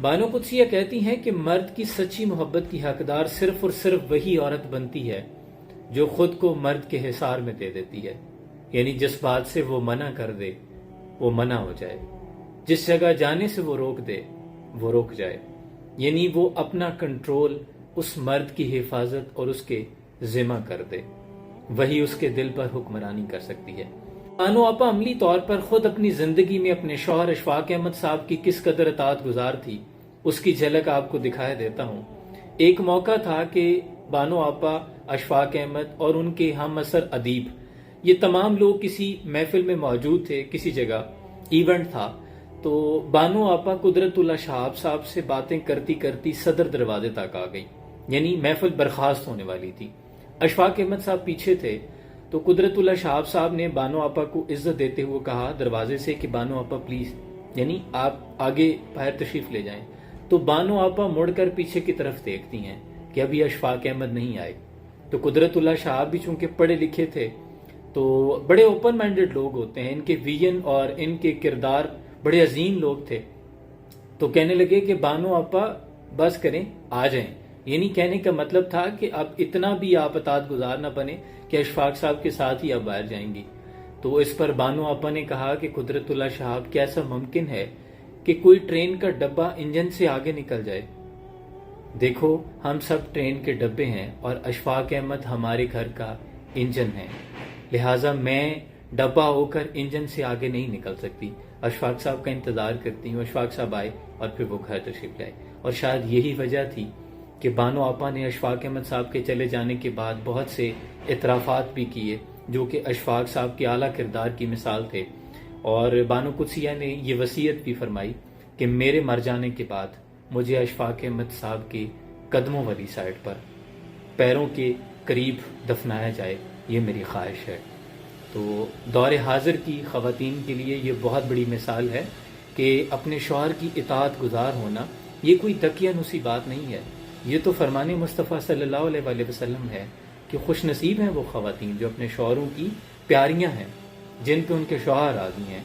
بانو قدسیہ کہتی ہیں کہ مرد کی سچی محبت کی حقدار صرف اور صرف وہی عورت بنتی ہے جو خود کو مرد کے حصار میں دے دیتی ہے، یعنی جس بات سے وہ منع کر دے وہ منع ہو جائے، جس جگہ جانے سے وہ روک دے وہ روک جائے، یعنی وہ اپنا کنٹرول اس مرد کی حفاظت اور اس کے ذمہ کر دے، وہی اس کے دل پر حکمرانی کر سکتی ہے۔ بانو آپا عملی طور پر خود اپنی زندگی میں اپنے شوہر اشفاق احمد صاحب کی کس قدر اطاعت گزار تھی، اس کی جھلک آپ کو دکھائے دیتا ہوں۔ ایک موقع تھا کہ بانو آپا، اشفاق احمد اور ان کے ہم عصر ادیب، یہ تمام لوگ کسی محفل میں موجود تھے، کسی جگہ ایونٹ تھا، تو بانو آپا قدرت اللہ شہاب صاحب سے باتیں کرتی کرتی صدر دروازے تک آ گئی، یعنی محفل برخاست ہونے والی تھی۔ اشفاق احمد صاحب پیچھے تھے، تو قدرت اللہ شہاب صاحب نے بانو آپا کو عزت دیتے ہوئے کہا دروازے سے کہ بانو آپا پلیز، یعنی آپ آگے باہر تشریف لے جائیں۔ تو بانو آپا مڑ کر پیچھے کی طرف دیکھتی ہیں کہ ابھی اشفاق احمد نہیں آئے۔ تو قدرت اللہ شہاب بھی چونکہ پڑھے لکھے تھے، تو بڑے اوپن مائنڈڈ لوگ ہوتے ہیں، ان کے ویژن اور ان کے کردار بڑے عظیم لوگ تھے، تو کہنے لگے کہ بانو آپا بس کریں، آ جائیں، یعنی کہنے کا مطلب تھا کہ اب اتنا بھی آپ اطاعت گزار نہ بنے کہ اشفاق صاحب کے ساتھ ہی آپ باہر جائیں گی۔ تو اس پر بانو آپا نے کہا کہ قدرت اللہ شہاب کیا ایسا ممکن ہے کہ کوئی ٹرین کا ڈبہ انجن سے آگے نکل جائے؟ دیکھو ہم سب ٹرین کے ڈبے ہیں اور اشفاق احمد ہمارے گھر کا انجن ہے، لہٰذا میں ڈبہ ہو کر انجن سے آگے نہیں نکل سکتی، اشفاق صاحب کا انتظار کرتی ہوں۔ اشفاق صاحب آئے اور پھر وہ گھر تشریف لائے، اور شاید یہی وجہ تھی کہ بانو آپا نے اشفاق احمد صاحب کے چلے جانے کے بعد بہت سے اعترافات بھی کیے جو کہ اشفاق صاحب کے اعلیٰ کردار کی مثال تھے، اور بانو قدسیہ نے یہ وصیت بھی فرمائی کہ میرے مر جانے کے بعد مجھے اشفاق احمد صاحب کے قدموں والی سائڈ پر پیروں کے قریب دفنایا جائے، یہ میری خواہش ہے۔ تو دور حاضر کی خواتین کے لیے یہ بہت بڑی مثال ہے کہ اپنے شوہر کی اطاعت گزار ہونا یہ کوئی دقیانوسی بات نہیں ہے، یہ تو فرمان مصطفیٰ صلی اللہ علیہ وآلہ وسلم ہے کہ خوش نصیب ہیں وہ خواتین جو اپنے شوہروں کی پیاریاں ہیں، جن پہ ان کے شوہر راضی ہیں۔